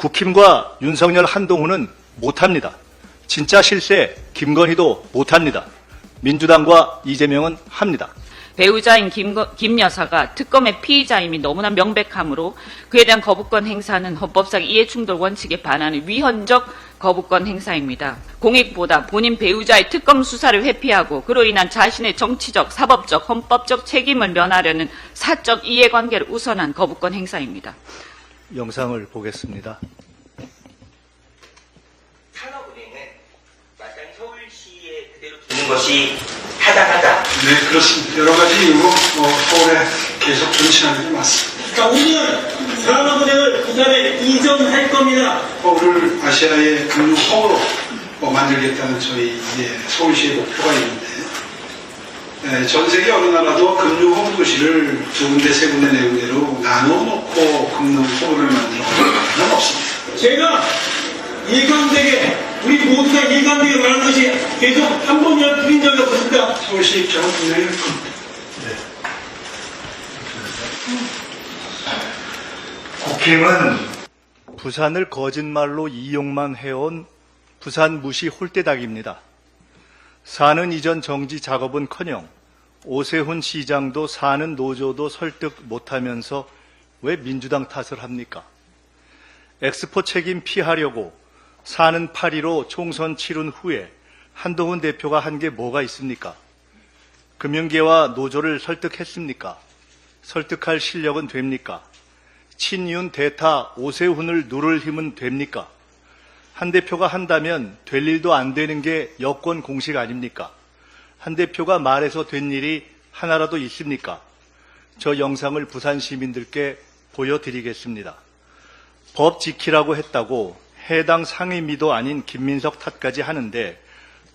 국힘과 윤석열 한동훈은 못합니다. 진짜 실세 김건희도 못합니다. 민주당과 이재명은 합니다. 배우자인 김 여사가 특검의 피의자임이 너무나 명백하므로 그에 대한 거부권 행사는 헌법상 이해충돌 원칙에 반하는 위헌적 거부권 행사입니다. 공익보다 본인 배우자의 특검 수사를 회피하고 그로 인한 자신의 정치적, 사법적, 헌법적 책임을 면하려는 사적 이해관계를 우선한 거부권 행사입니다. 영상을 보겠습니다. 산업은행은 마땅히 서울시에 그대로 두는 것이 타당하다. 네, 그렇습니다. 여러 가지 이유로 서울에 계속 존치하는 게 맞습니다. 자, 우리는 산업은행을 부산에 이전할 겁니다. 서울을 아시아의 금융 허브로 만들겠다는 저희 서울시의 목표가 있는데, 전 세계 어느 나라도 금융 허브 도시를 두 군데, 세 군데, 네 군데로 나눠 놓고 금융 허브를 만들어 본 적은 없습니다. 제가 일관되게, 우리 모두가 일관되게 말하는 것이 계속 한 번이라도 드린 적이 없습니다. 서울시 입장은 분명히 겁니다. 국힘은 부산을 거짓말로 이용만 해온 부산 무시 홀대닭입니다. 사는 이전 정지 작업은커녕 오세훈 시장도 사는 노조도 설득 못하면서 왜 민주당 탓을 합니까? 엑스포 책임 피하려고 사는 8.15 총선 치른 후에 한동훈 대표가 한 게 뭐가 있습니까? 금융계와 노조를 설득했습니까? 설득할 실력은 됩니까? 친윤 대타 오세훈을 누를 힘은 됩니까? 한 대표가 한다면 될 일도 안 되는 게 여권 공식 아닙니까? 한 대표가 말해서 된 일이 하나라도 있습니까? 저 영상을 부산 시민들께 보여드리겠습니다. 법 지키라고 했다고 해당 상임위도 아닌 김민석 탓까지 하는데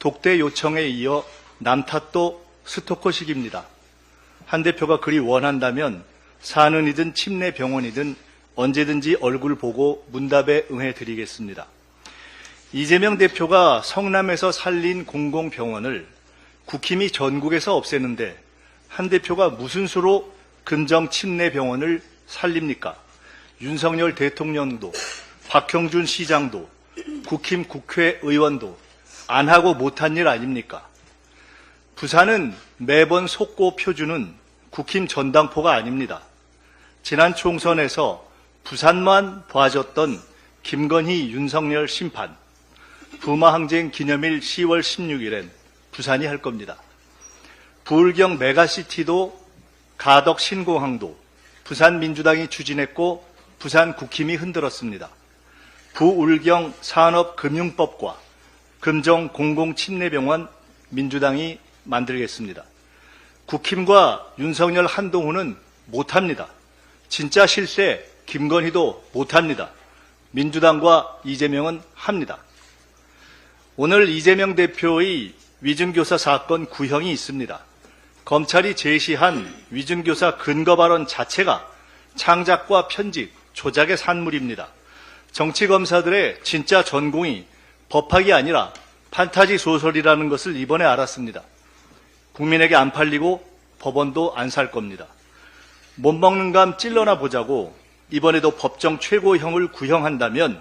독대 요청에 이어 남 탓도 스토커식입니다. 한 대표가 그리 원한다면 사는 이든 침례 병원이든 언제든지 얼굴 보고 문답에 응해드리겠습니다. 이재명 대표가 성남에서 살린 공공병원을 국힘이 전국에서 없애는데 한 대표가 무슨 수로 금정 침례 병원을 살립니까? 윤석열 대통령도 박형준 시장도 국힘 국회의원도 안 하고 못한 일 아닙니까? 부산은 매번 속고 표주는 국힘 전당포가 아닙니다. 지난 총선에서 부산만 봐줬던 김건희, 윤석열 심판, 부마항쟁 기념일 10월 16일엔 부산이 할 겁니다. 부울경 메가시티도 가덕 신공항도 부산 민주당이 추진했고 부산 국힘이 흔들었습니다. 부울경 산업금융법과 금정 공공침례병원 민주당이 만들겠습니다. 국힘과 윤석열 한동훈은 못합니다. 진짜 실세 김건희도 못합니다. 민주당과 이재명은 합니다. 오늘 이재명 대표의 위증교사 사건 구형이 있습니다. 검찰이 제시한 위증교사 근거 발언 자체가 창작과 편집, 조작의 산물입니다. 정치검사들의 진짜 전공이 법학이 아니라 판타지 소설이라는 것을 이번에 알았습니다. 국민에게 안 팔리고 법원도 안 살 겁니다. 못 먹는 감 찔러나 보자고 이번에도 법정 최고형을 구형한다면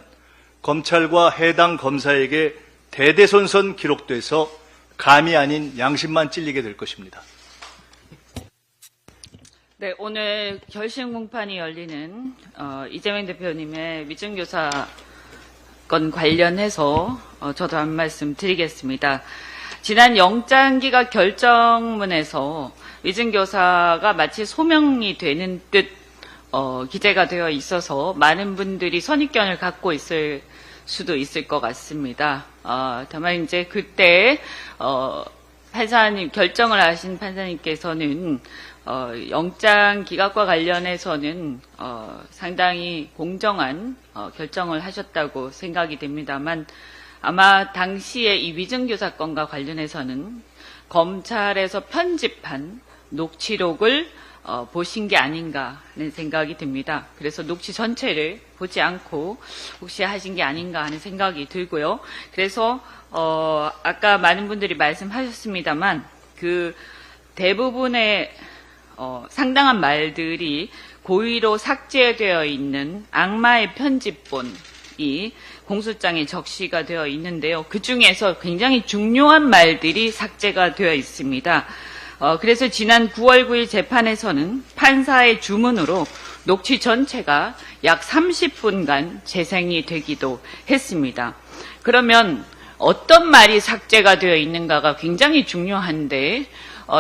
검찰과 해당 검사에게 대대손손 기록돼서 감이 아닌 양심만 찔리게 될 것입니다. 네, 오늘 결심 공판이 열리는 이재명 대표님의 위증교사 건 관련해서 저도 한 말씀 드리겠습니다. 지난 영장기각 결정문에서 위증교사가 마치 소명이 되는 듯 기재가 되어 있어서 많은 분들이 선입견을 갖고 있을 수도 있을 것 같습니다. 다만 이제 그때 판사님 결정을 하신 판사님께서는 영장 기각과 관련해서는 상당히 공정한 결정을 하셨다고 생각이 됩니다만 아마 당시에 이 위증교사 건과 관련해서는 검찰에서 편집한 녹취록을 보신 게 아닌가 하는 생각이 듭니다. 그래서 녹취 전체를 보지 않고 혹시 하신 게 아닌가 하는 생각이 들고요. 그래서 아까 많은 분들이 말씀하셨습니다만 그 대부분의 상당한 말들이 고의로 삭제되어 있는 악마의 편집본 이 공소장에 적시가 되어 있는데요. 그 중에서 굉장히 중요한 말들이 삭제가 되어 있습니다. 그래서 지난 9월 9일 재판에서는 판사의 주문으로 녹취 전체가 약 30분간 재생이 되기도 했습니다. 그러면 어떤 말이 삭제가 되어 있는가가 굉장히 중요한데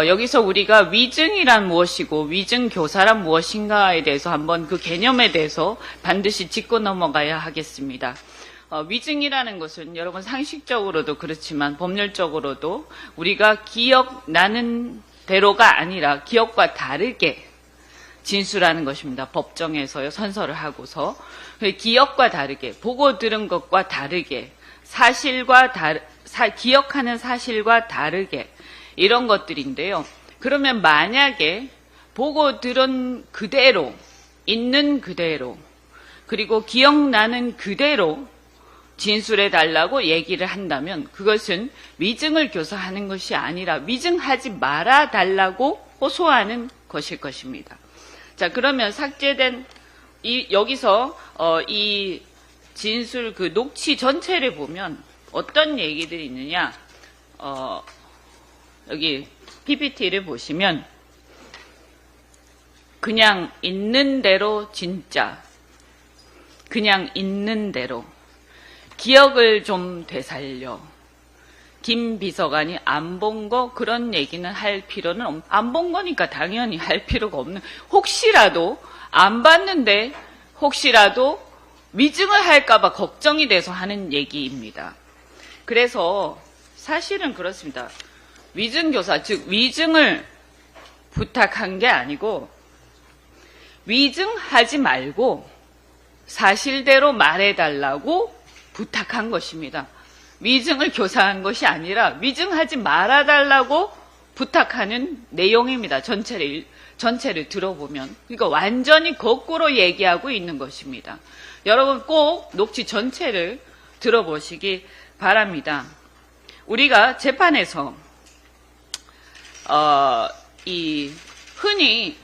여기서 우리가 위증이란 무엇이고 위증교사란 무엇인가에 대해서 한번 그 개념에 대해서 반드시 짚고 넘어가야 하겠습니다. 위증이라는 것은 여러분 상식적으로도 그렇지만 법률적으로도 우리가 기억나는 대로가 아니라 기억과 다르게 진술하는 것입니다. 법정에서요, 선서를 하고서. 기억과 다르게, 보고 들은 것과 다르게, 기억하는 사실과 다르게, 이런 것들인데요. 그러면 만약에 보고 들은 그대로, 있는 그대로, 그리고 기억나는 그대로 진술해 달라고 얘기를 한다면 그것은 위증을 교사하는 것이 아니라 위증하지 말아 달라고 호소하는 것일 것입니다. 자, 그러면 삭제된 여기서 이 진술 그 녹취 전체를 보면 어떤 얘기들이 있느냐? 여기 PPT를 보시면 그냥 있는 대로 진짜, 그냥 있는 대로, 기억을 좀 되살려, 김 비서관이 안 본 거 그런 얘기는 할 필요는 안 본 거니까 당연히 할 필요가 없는, 혹시라도 안 봤는데 혹시라도 위증을 할까 봐 걱정이 돼서 하는 얘기입니다. 그래서 사실은 그렇습니다. 위증교사, 즉 위증을 부탁한 게 아니고 위증하지 말고 사실대로 말해달라고 부탁한 것입니다. 위증을 교사한 것이 아니라 위증하지 말아달라고 부탁하는 내용입니다. 전체를 들어보면. 그러니까 완전히 거꾸로 얘기하고 있는 것입니다. 여러분 꼭 녹취 전체를 들어보시기 바랍니다. 우리가 재판에서 흔히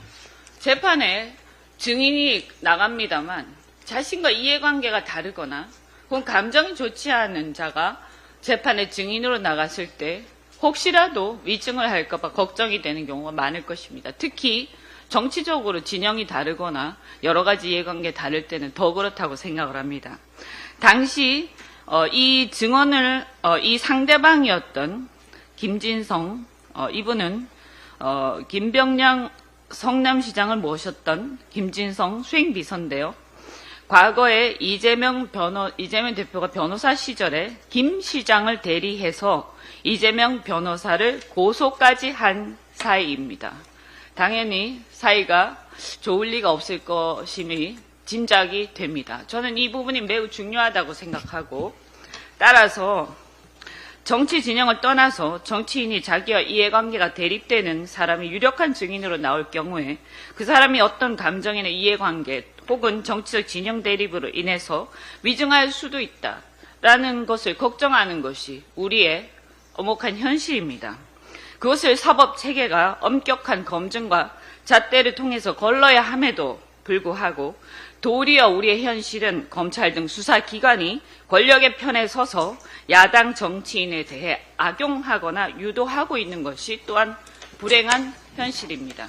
재판에 증인이 나갑니다만 자신과 이해관계가 다르거나 혹은 감정이 좋지 않은 자가 재판에 증인으로 나갔을 때 혹시라도 위증을 할까 봐 걱정이 되는 경우가 많을 것입니다. 특히 정치적으로 진영이 다르거나 여러 가지 이해관계 다를 때는 더 그렇다고 생각을 합니다. 당시 이 증언을 이 상대방이었던 김진성 이분은 김병량 성남시장을 모셨던 김진성 수행비서인데요. 과거에 이재명 대표가 변호사 시절에 김 시장을 대리해서 이재명 변호사를 고소까지 한 사이입니다. 당연히 사이가 좋을 리가 없을 것임이 짐작이 됩니다. 저는 이 부분이 매우 중요하다고 생각하고, 따라서 정치 진영을 떠나서 정치인이 자기와 이해관계가 대립되는 사람이 유력한 증인으로 나올 경우에 그 사람이 어떤 감정이나 이해관계 혹은 정치적 진영 대립으로 인해서 위증할 수도 있다라는 것을 걱정하는 것이 우리의 엄혹한 현실입니다. 그것을 사법 체계가 엄격한 검증과 잣대를 통해서 걸러야 함에도 불구하고 도리어 우리의 현실은 검찰 등 수사기관이 권력의 편에 서서 야당 정치인에 대해 악용하거나 유도하고 있는 것이 또한 불행한 현실입니다.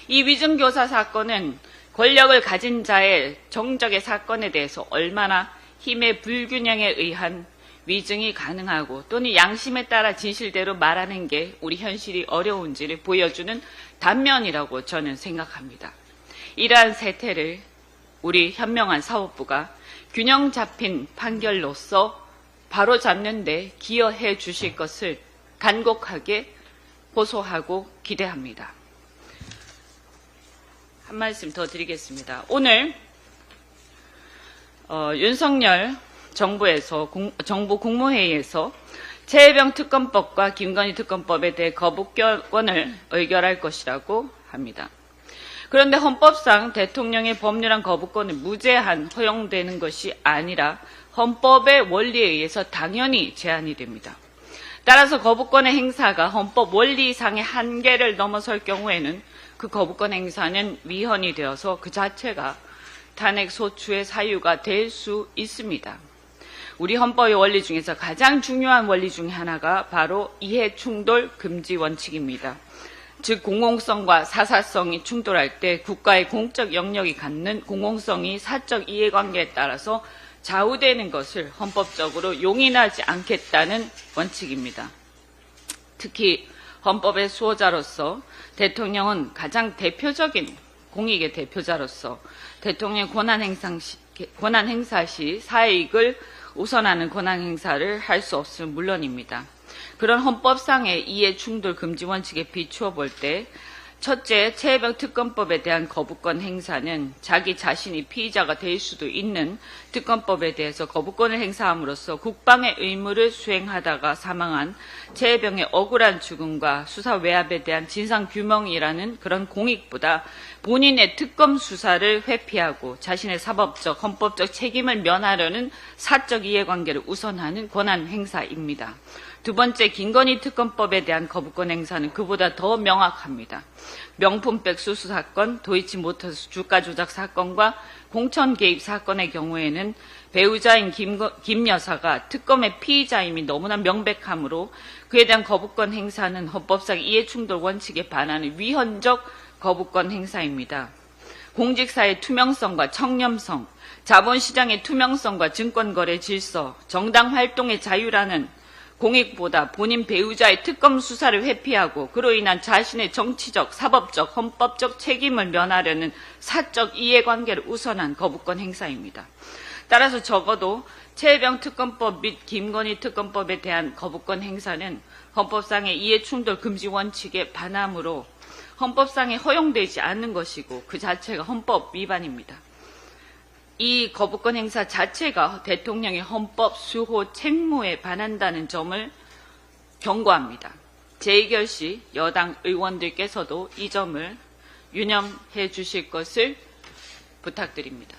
이 위증교사 사건은 권력을 가진 자의 정적의 사건에 대해서 얼마나 힘의 불균형에 의한 위증이 가능하고 또는 양심에 따라 진실대로 말하는 게 우리 현실이 어려운지를 보여주는 단면이라고 저는 생각합니다. 이러한 세태를 우리 현명한 사법부가 균형 잡힌 판결로서 바로잡는 데 기여해 주실 것을 간곡하게 호소하고 기대합니다. 한 말씀 더 드리겠습니다. 오늘 윤석열 정부에서 정부 국무회의에서 최혜병 특검법과 김건희 특검법에 대해 거부권을 의결할 것이라고 합니다. 그런데 헌법상 대통령의 법률안 거부권은 무제한 허용되는 것이 아니라 헌법의 원리에 의해서 당연히 제한이 됩니다. 따라서 거부권의 행사가 헌법 원리상의 한계를 넘어설 경우에는 그 거부권 행사는 위헌이 되어서 그 자체가 탄핵 소추의 사유가 될 수 있습니다. 우리 헌법의 원리 중에서 가장 중요한 원리 중에 하나가 바로 이해충돌 금지 원칙입니다. 즉 공공성과 사사성이 충돌할 때 국가의 공적 영역이 갖는 공공성이 사적 이해관계에 따라서 좌우되는 것을 헌법적으로 용인하지 않겠다는 원칙입니다. 특히 헌법의 수호자로서 대통령은 가장 대표적인 공익의 대표자로서 대통령 권한 행사 시 사익을 우선하는 권한 행사를 할 수 없음은 물론입니다. 그런 헌법상의 이해충돌 금지 원칙에 비추어 볼 때 첫째, 최혜병 특검법에 대한 거부권 행사는 자기 자신이 피의자가 될 수도 있는 특검법에 대해서 거부권을 행사함으로써 국방의 의무를 수행하다가 사망한 최혜병의 억울한 죽음과 수사 외압에 대한 진상규명이라는 그런 공익보다 본인의 특검 수사를 회피하고 자신의 사법적, 헌법적 책임을 면하려는 사적 이해관계를 우선하는 권한 행사입니다. 두 번째, 김건희 특검법에 대한 거부권 행사는 그보다 더 명확합니다. 명품백 수수 사건, 도이치모터스 주가 조작 사건과 공천 개입 사건의 경우에는 배우자인 김 여사가 특검의 피의자임이 너무나 명백하므로 그에 대한 거부권 행사는 헌법상 이해충돌 원칙에 반하는 위헌적 거부권 행사입니다. 공직사의 투명성과 청렴성, 자본시장의 투명성과 증권거래 질서, 정당 활동의 자유라는 공익보다 본인 배우자의 특검 수사를 회피하고 그로 인한 자신의 정치적, 사법적, 헌법적 책임을 면하려는 사적 이해관계를 우선한 거부권 행사입니다. 따라서 적어도 최혜병 특검법 및 김건희 특검법에 대한 거부권 행사는 헌법상의 이해충돌 금지 원칙에 반하므로 헌법상에 허용되지 않는 것이고 그 자체가 헌법 위반입니다. 이 거부권 행사 자체가 대통령의 헌법 수호 책무에 반한다는 점을 경고합니다. 재의결 시 여당 의원들께서도 이 점을 유념해 주실 것을 부탁드립니다.